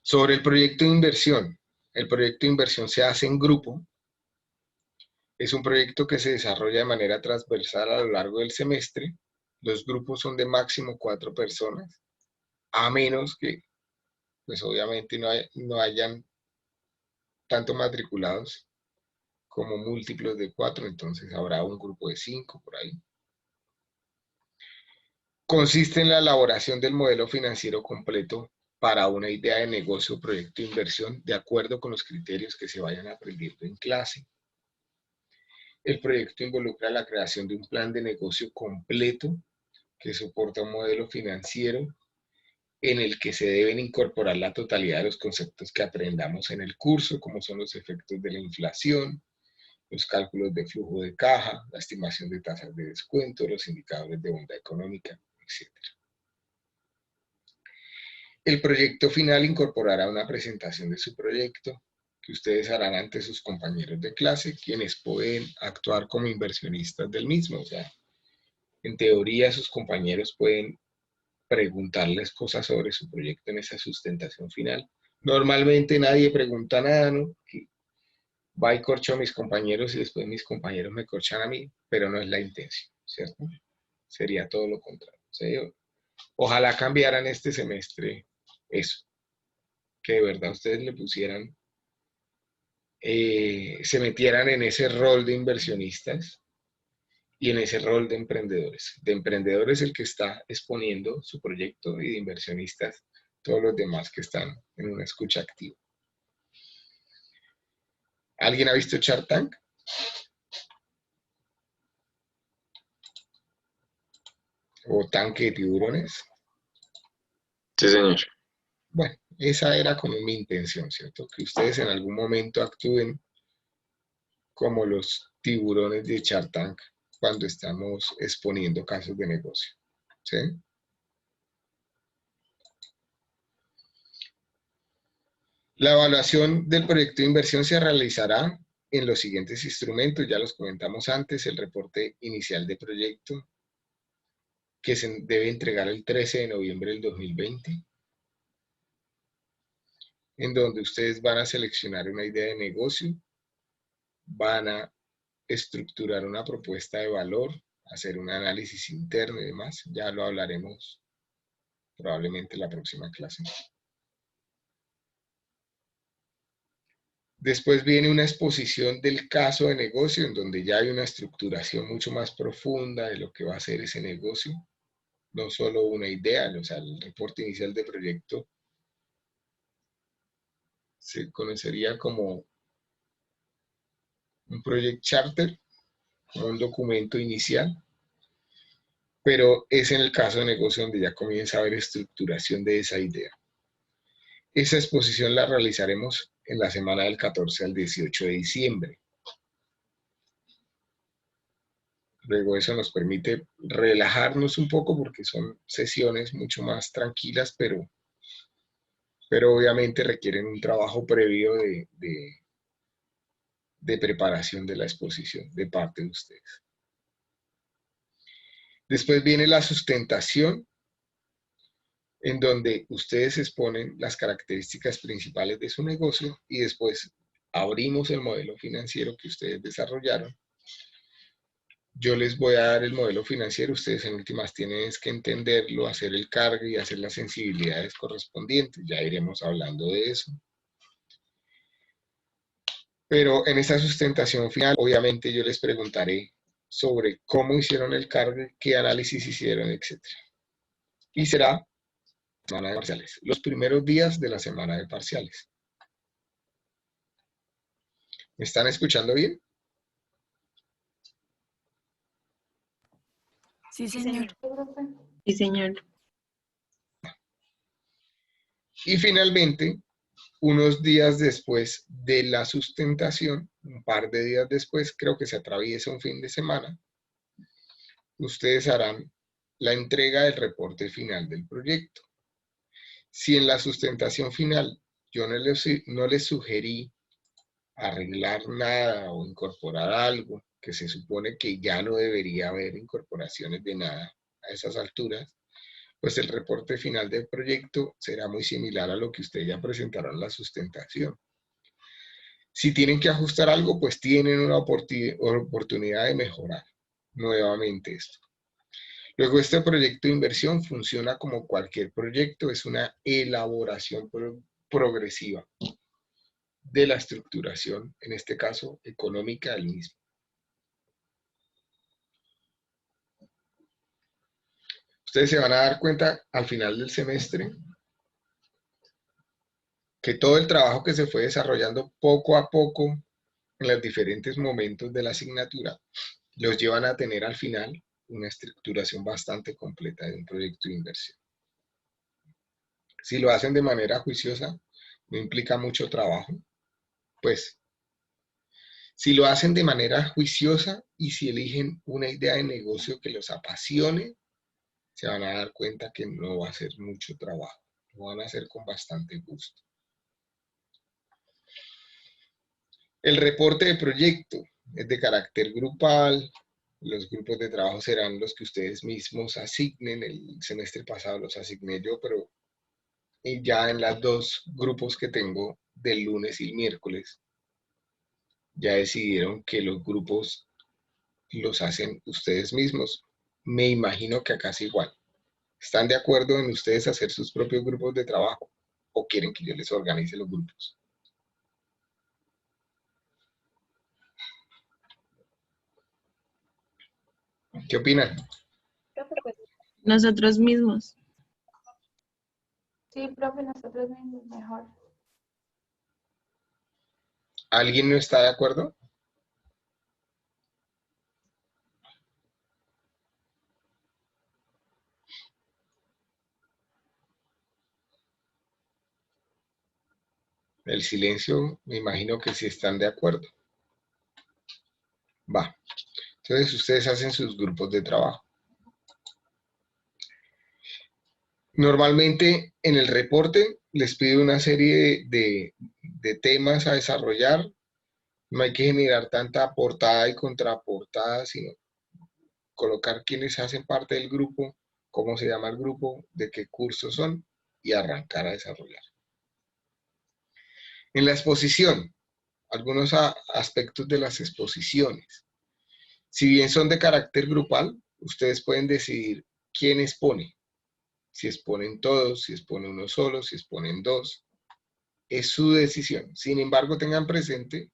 Sobre el proyecto de inversión. El proyecto de inversión se hace en grupo. Es un proyecto que se desarrolla de manera transversal a lo largo del semestre. Los grupos son de máximo 4 personas, a menos que, pues obviamente no hayan tanto matriculados como múltiplos de 4, entonces habrá un grupo de 5 por ahí. Consiste en la elaboración del modelo financiero completo para una idea de negocio o proyecto de inversión de acuerdo con los criterios que se vayan aprendiendo en clase. El proyecto involucra la creación de un plan de negocio completo que soporta un modelo financiero en el que se deben incorporar la totalidad de los conceptos que aprendamos en el curso, como son los efectos de la inflación, los cálculos de flujo de caja, la estimación de tasas de descuento, los indicadores de bondad económica, etc. El proyecto final incorporará una presentación de su proyecto que ustedes harán ante sus compañeros de clase, quienes pueden actuar como inversionistas del mismo. O sea, en teoría sus compañeros pueden preguntarles cosas sobre su proyecto en esa sustentación final. Normalmente nadie pregunta nada, ¿no? Va y corcho a mis compañeros y después mis compañeros me corchan a mí, pero no es la intención, ¿cierto? Sería todo lo contrario. ¿Sí? Ojalá cambiaran este semestre eso, que de verdad ustedes le pusieran, se metieran en ese rol de inversionistas y en ese rol de emprendedores. De emprendedores el que está exponiendo su proyecto y de inversionistas todos los demás que están en una escucha activa. ¿Alguien ha visto Shark Tank? O tanque de tiburones. Sí, señor. Bueno, esa era como mi intención, ¿cierto? Que ustedes en algún momento actúen como los tiburones de Shark Tank cuando estamos exponiendo casos de negocio, ¿sí? La evaluación del proyecto de inversión se realizará en los siguientes instrumentos, ya los comentamos antes, el reporte inicial de proyecto, que se debe entregar el 13 de noviembre del 2020, en donde ustedes van a seleccionar una idea de negocio, van a estructurar una propuesta de valor, hacer un análisis interno y demás, ya lo hablaremos probablemente en la próxima clase. Después viene una exposición del caso de negocio, en donde ya hay una estructuración mucho más profunda de lo que va a ser ese negocio, no solo una idea, o sea, el reporte inicial de proyecto se conocería como un project charter, como un documento inicial, pero es en el caso de negocio donde ya comienza a haber estructuración de esa idea. Esa exposición la realizaremos en la semana del 14 al 18 de diciembre. Luego eso nos permite relajarnos un poco porque son sesiones mucho más tranquilas, pero obviamente requieren un trabajo previo de preparación de la exposición de parte de ustedes. Después viene la sustentación, en donde ustedes exponen las características principales de su negocio y después abrimos el modelo financiero que ustedes desarrollaron. Yo les voy a dar el modelo financiero, ustedes en últimas tienen que entenderlo, hacer el cargo y hacer las sensibilidades correspondientes, ya iremos hablando de eso. Pero en esa sustentación final, obviamente yo les preguntaré sobre cómo hicieron el cargo, qué análisis hicieron, etc. Y será semana de parciales, los primeros días de la semana de parciales. ¿Me están escuchando bien? Sí, señor. Sí, señor. Y finalmente, unos días después de la sustentación, un par de días después, creo que se atraviesa un fin de semana, ustedes harán la entrega del reporte final del proyecto. Si en la sustentación final yo no les sugerí arreglar nada o incorporar algo, que se supone que ya no debería haber incorporaciones de nada a esas alturas, pues el reporte final del proyecto será muy similar a lo que ustedes ya presentaron en la sustentación. Si tienen que ajustar algo, pues tienen una oportunidad de mejorar nuevamente esto. Luego, este proyecto de inversión funciona como cualquier proyecto, es una elaboración progresiva de la estructuración, en este caso económica del mismo. Ustedes se van a dar cuenta al final del semestre que todo el trabajo que se fue desarrollando poco a poco en los diferentes momentos de la asignatura los llevan a tener al final una estructuración bastante completa de un proyecto de inversión. Si lo hacen de manera juiciosa, no implica mucho trabajo, pues si lo hacen de manera juiciosa y si eligen una idea de negocio que los apasione, se van a dar cuenta que no va a ser mucho trabajo, lo van a hacer con bastante gusto. El reporte de proyecto es de carácter grupal, los grupos de trabajo serán los que ustedes mismos asignen, el semestre pasado los asigné yo, pero ya en los dos grupos que tengo del lunes y el miércoles, ya decidieron que los grupos los hacen ustedes mismos. Me imagino que acá es igual. ¿Están de acuerdo en ustedes hacer sus propios grupos de trabajo o quieren que yo les organice los grupos? ¿Qué opinan? Profe, pues, Nosotros mismos. sí, profe, nosotros mismos mejor. ¿Alguien no está de acuerdo? El silencio, me imagino que sí están de acuerdo. Va. Entonces ustedes hacen sus grupos de trabajo. Normalmente en el reporte les pido una serie de temas a desarrollar. No hay que generar tanta portada y contraportada, sino colocar quienes hacen parte del grupo, cómo se llama el grupo, de qué cursos son y arrancar a desarrollar. En la exposición, algunos aspectos de las exposiciones. Si bien son de carácter grupal, ustedes pueden decidir quién expone. Si exponen todos, si expone uno solo, si exponen dos. Es su decisión. Sin embargo, tengan presente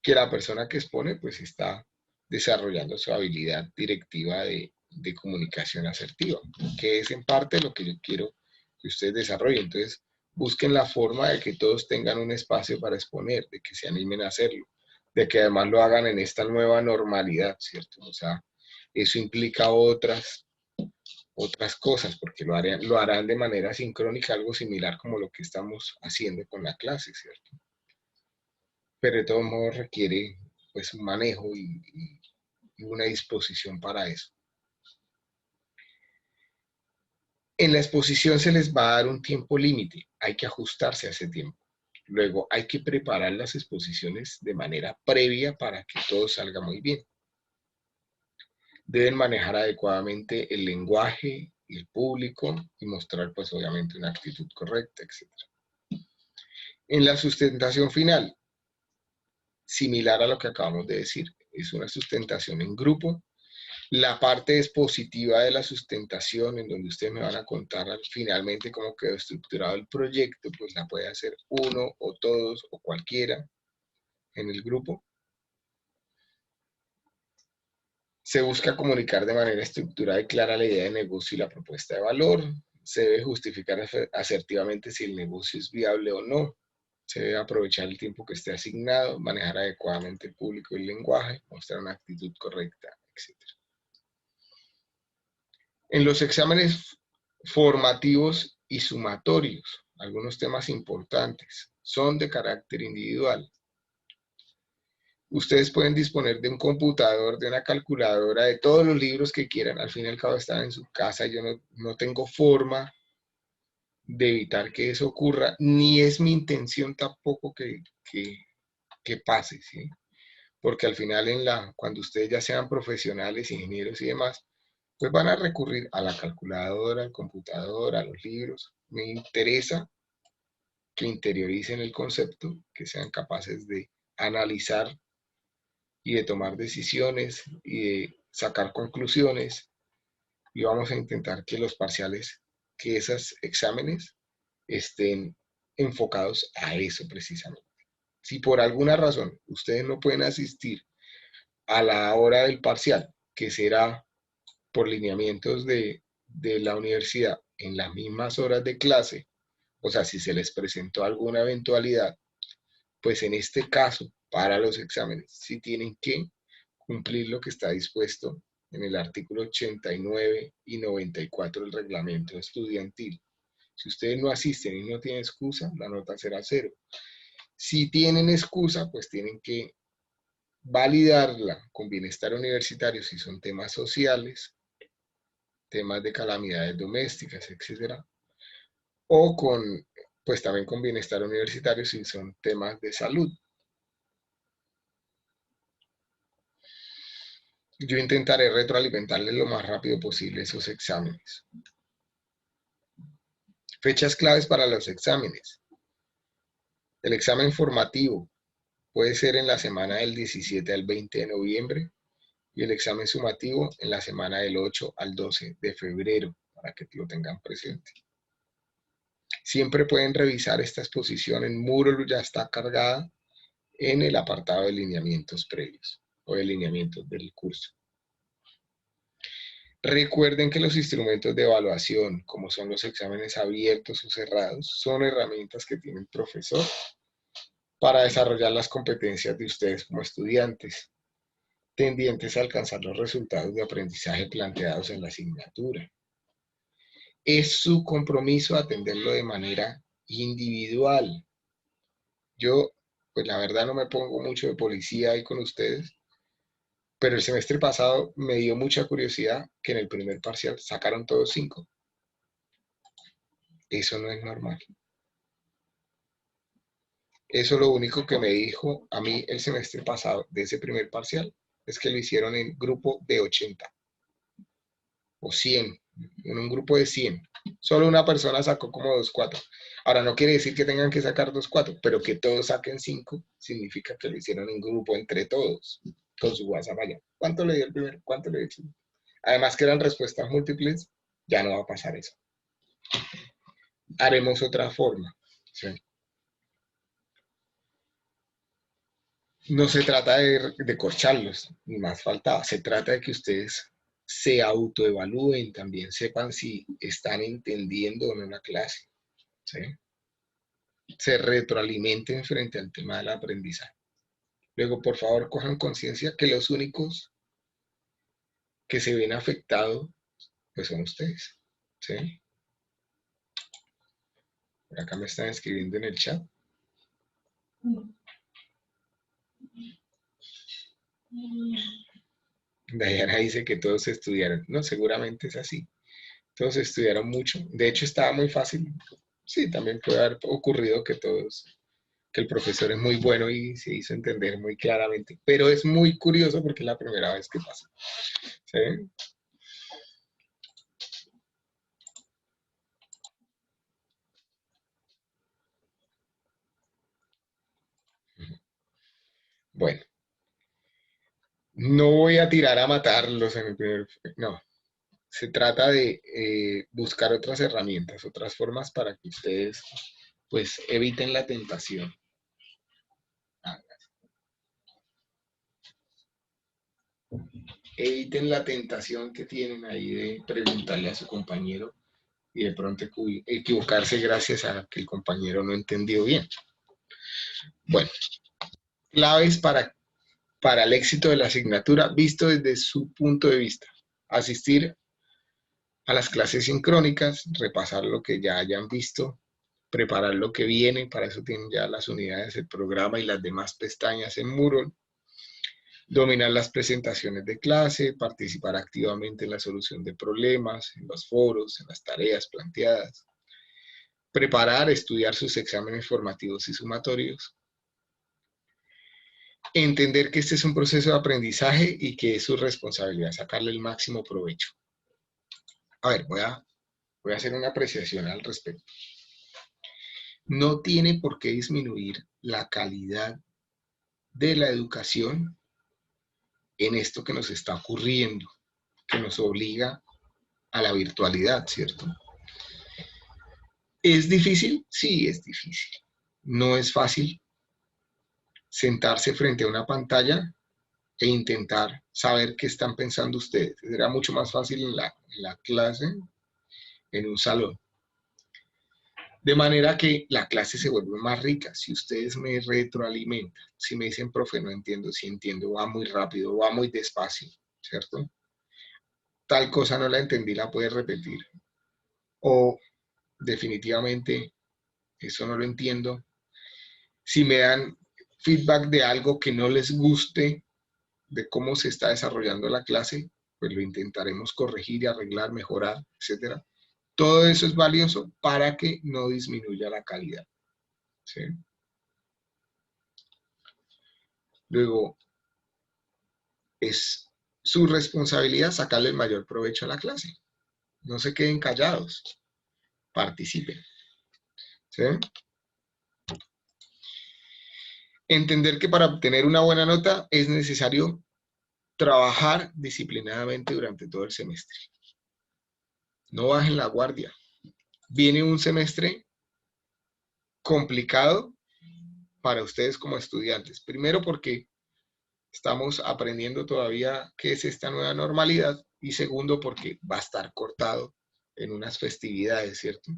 que la persona que expone pues está desarrollando su habilidad directiva de comunicación asertiva, que es en parte lo que yo quiero que ustedes desarrollen. Entonces, busquen la forma de que todos tengan un espacio para exponer, de que se animen a hacerlo, de que además lo hagan en esta nueva normalidad, ¿cierto? O sea, eso implica otras cosas, porque lo harán de manera sincrónica, algo similar como lo que estamos haciendo con la clase, ¿cierto? Pero de todos modos requiere pues un manejo y una disposición para eso. En la exposición se les va a dar un tiempo límite, hay que ajustarse a ese tiempo. Luego hay que preparar las exposiciones de manera previa para que todo salga muy bien. Deben manejar adecuadamente el lenguaje, el público y mostrar pues obviamente una actitud correcta, etc. En la sustentación final, similar a lo que acabamos de decir, es una sustentación en grupo. La parte expositiva de la sustentación, en donde ustedes me van a contar finalmente cómo quedó estructurado el proyecto, pues la puede hacer uno o todos o cualquiera en el grupo. Se busca comunicar de manera estructurada y clara la idea de negocio y la propuesta de valor. Se debe justificar asertivamente si el negocio es viable o no. Se debe aprovechar el tiempo que esté asignado, manejar adecuadamente el público y el lenguaje, mostrar una actitud correcta, etc. En los exámenes formativos y sumatorios, algunos temas importantes son de carácter individual. Ustedes pueden disponer de un computador, de una calculadora, de todos los libros que quieran. Al fin y al cabo están en su casa. Yo no tengo forma de evitar que eso ocurra, ni es mi intención tampoco que pase, ¿sí? Porque al final cuando ustedes ya sean profesionales, ingenieros y demás, pues van a recurrir a la calculadora, al computador, a los libros. Me interesa que interioricen el concepto, que sean capaces de analizar y de tomar decisiones y de sacar conclusiones. Y vamos a intentar que los parciales, que esos exámenes estén enfocados a eso precisamente. Si por alguna razón ustedes no pueden asistir a la hora del parcial, que será por lineamientos de la universidad en las mismas horas de clase, o sea, si se les presentó alguna eventualidad, pues en este caso, para los exámenes, sí tienen que cumplir lo que está dispuesto en el artículo 89 y 94 del reglamento estudiantil. Si ustedes no asisten y no tienen excusa, la nota será 0. Si tienen excusa, pues tienen que validarla con bienestar universitario si son temas sociales, temas de calamidades domésticas, etcétera, o pues también con bienestar universitario si son temas de salud. Yo intentaré retroalimentarles lo más rápido posible esos exámenes. Fechas claves para los exámenes. El examen formativo puede ser en la semana del 17 al 20 de noviembre y el examen sumativo en la semana del 8 al 12 de febrero, para que lo tengan presente. Siempre pueden revisar esta exposición en Moodle, ya está cargada en el apartado de lineamientos previos o de lineamientos del curso. Recuerden que los instrumentos de evaluación, como son los exámenes abiertos o cerrados, son herramientas que tiene el profesor para desarrollar las competencias de ustedes como estudiantes, tendientes a alcanzar los resultados de aprendizaje planteados en la asignatura. Es su compromiso atenderlo de manera individual, Yo, pues la verdad no me pongo mucho de policía ahí con ustedes, pero el semestre pasado me dio mucha curiosidad que en el primer parcial sacaron todos 5. Eso no es normal. Eso lo único que me dijo a mí el semestre pasado de ese primer parcial es que lo hicieron en grupo de 80 o 100, en un grupo de 100. Solo una persona sacó como 2.4. Ahora no quiere decir que tengan que sacar 2.4, pero que todos saquen 5 significa que lo hicieron en grupo entre todos, con su WhatsApp allá. ¿Cuánto le dio el primero? ¿Cuánto le dio el segundo? Además que eran respuestas múltiples, ya no va a pasar eso. Haremos otra forma. ¿Sí? No se trata de corcharlos, ni más faltaba. Se trata de que ustedes se autoevalúen también, sepan si están entendiendo o no la clase. ¿Sí? Se retroalimenten frente al tema del aprendizaje. Luego, por favor, cojan conciencia que los únicos que se ven afectados, pues son ustedes. ¿Sí? Por acá me están escribiendo en el chat. Diana dice que todos estudiaron. No, seguramente es así. Todos estudiaron mucho. De hecho, estaba muy fácil. Sí, también puede haber ocurrido que que el profesor es muy bueno y se hizo entender muy claramente. Pero es muy curioso porque es la primera vez que pasa. ¿Sí? Bueno, no voy a tirar a matarlos en el primer... No, se trata de buscar otras herramientas, otras formas para que ustedes pues eviten la tentación. Eviten la tentación que tienen ahí de preguntarle a su compañero y de pronto equivocarse gracias a que el compañero no entendió bien. Bueno, claves para el éxito de la asignatura visto desde su punto de vista. Asistir a las clases sincrónicas, repasar lo que ya hayan visto, preparar lo que viene, para eso tienen ya las unidades, el programa y las demás pestañas en Moodle, dominar las presentaciones de clase, participar activamente en la solución de problemas, en los foros, en las tareas planteadas, preparar, estudiar sus exámenes formativos y sumatorios, entender que este es un proceso de aprendizaje y que es su responsabilidad sacarle el máximo provecho. A ver, voy a hacer una apreciación al respecto. No tiene por qué disminuir la calidad de la educación en esto que nos está ocurriendo, que nos obliga a la virtualidad, ¿cierto? ¿Es difícil? Sí, es difícil. No es fácil sentarse frente a una pantalla e intentar saber qué están pensando ustedes. Será mucho más fácil en la clase, en un salón. De manera que la clase se vuelve más rica. Si ustedes me retroalimentan, si me dicen, profe, no entiendo, si entiendo, va muy rápido, va muy despacio, ¿cierto? Tal cosa no la entendí, la puedes repetir. O definitivamente, eso no lo entiendo. Si me dan feedback de algo que no les guste, de cómo se está desarrollando la clase, pues lo intentaremos corregir y arreglar, mejorar, etcétera. Todo eso es valioso para que no disminuya la calidad. ¿Sí? Luego, es su responsabilidad sacarle el mayor provecho a la clase. No se queden callados, participen. ¿Sí? Entender que para obtener una buena nota es necesario trabajar disciplinadamente durante todo el semestre. No bajen la guardia. Viene un semestre complicado para ustedes como estudiantes. Primero porque estamos aprendiendo todavía qué es esta nueva normalidad y segundo porque va a estar cortado en unas festividades, ¿cierto?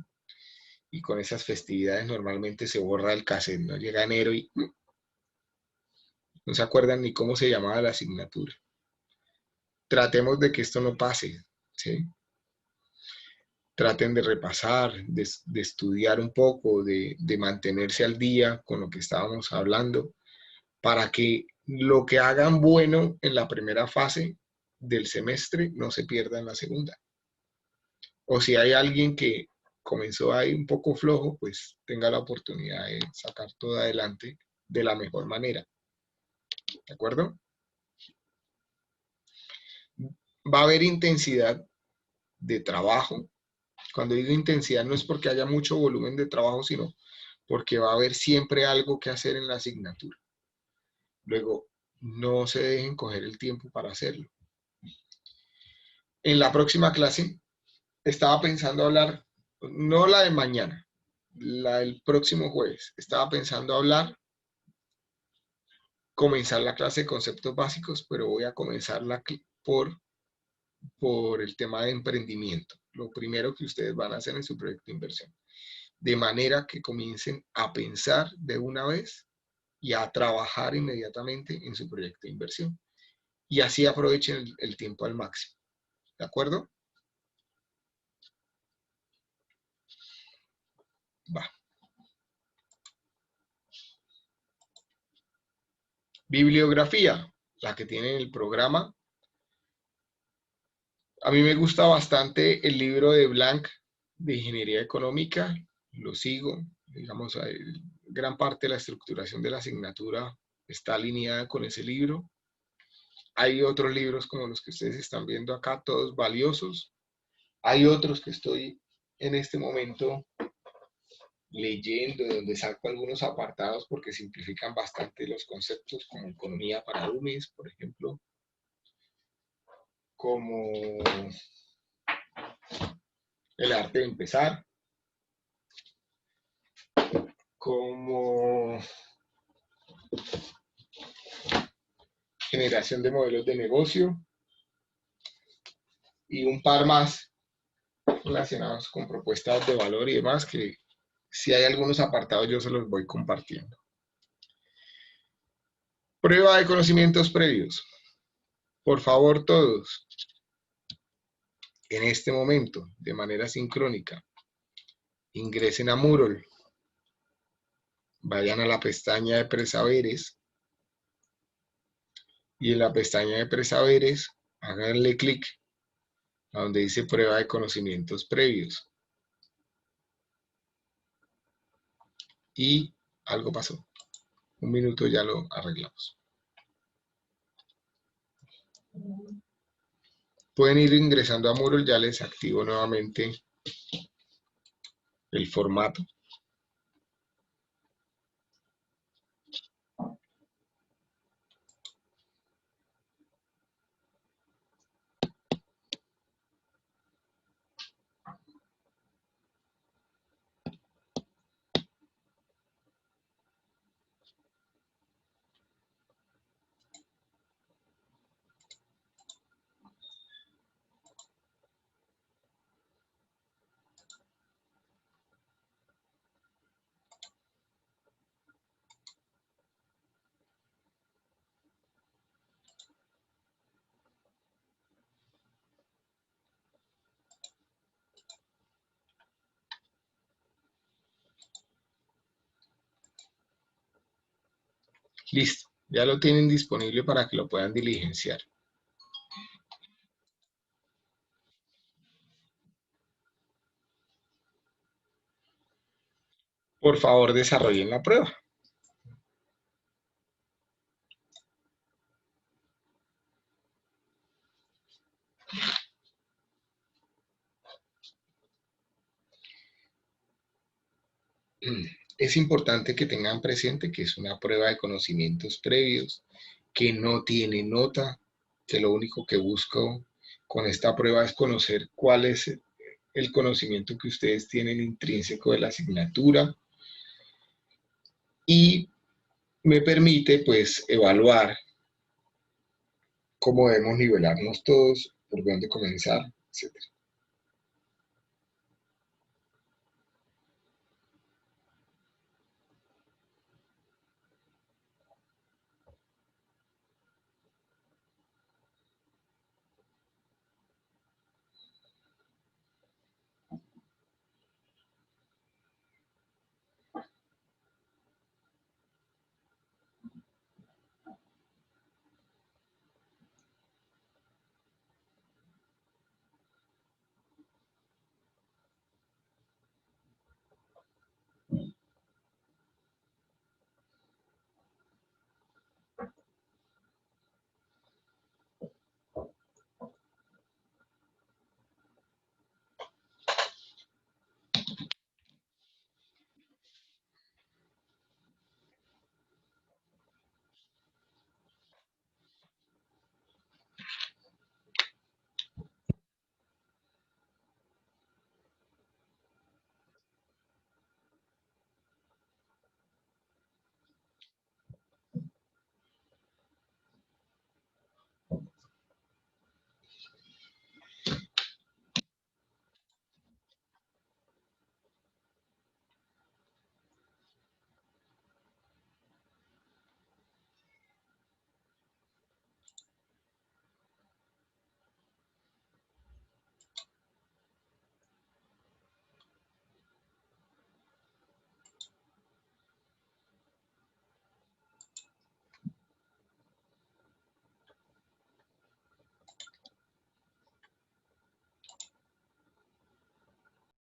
Y con esas festividades normalmente se borra el cassette, ¿no? Llega enero y no se acuerdan ni cómo se llamaba la asignatura. Tratemos de que esto no pase, ¿sí? traten de repasar, de estudiar un poco, de mantenerse al día con lo que estábamos hablando, para que lo que hagan bueno en la primera fase del semestre no se pierda en la segunda. O si hay alguien que comenzó ahí un poco flojo, pues tenga la oportunidad de sacar todo adelante de la mejor manera. ¿De acuerdo? Va a haber intensidad de trabajo. Cuando digo intensidad no es porque haya mucho volumen de trabajo, sino porque va a haber siempre algo que hacer en la asignatura. Luego, no se dejen coger el tiempo para hacerlo. En la próxima clase estaba pensando hablar, no la de mañana, la del próximo jueves. Estaba pensando hablar, comenzar la clase de conceptos básicos, pero voy a comenzarla por el tema de emprendimiento. Lo primero que ustedes van a hacer en su proyecto de inversión. De manera que comiencen a pensar de una vez y a trabajar inmediatamente en su proyecto de inversión. Y así aprovechen el tiempo al máximo. ¿De acuerdo? Va. Bibliografía, la que tiene el programa. A mí me gusta bastante el libro de Blanc de Ingeniería Económica. Lo sigo. Digamos, gran parte de la estructuración de la asignatura está alineada con ese libro. Hay otros libros como los que ustedes están viendo acá, todos valiosos. Hay otros que estoy en este momento leyendo, de donde saco algunos apartados porque simplifican bastante los conceptos, como economía para dummies, por ejemplo, como el arte de empezar, como generación de modelos de negocio y un par más relacionados con propuestas de valor y demás, que si hay algunos apartados yo se los voy compartiendo. Prueba de conocimientos previos. Por favor, todos, en este momento, de manera sincrónica, ingresen a Moodle, vayan a la pestaña de presaberes y en la pestaña de presaberes háganle clic a donde dice prueba de conocimientos previos. Y algo pasó. Un minuto ya lo arreglamos. Pueden ir ingresando a Moodle, ya les activo nuevamente el formato. Listo, ya lo tienen disponible para que lo puedan diligenciar. Por favor, desarrollen la prueba. Es importante que tengan presente que es una prueba de conocimientos previos, que no tiene nota, que lo único que busco con esta prueba es conocer cuál es el conocimiento que ustedes tienen intrínseco de la asignatura y me permite pues evaluar cómo debemos nivelarnos todos, por dónde comenzar, etc.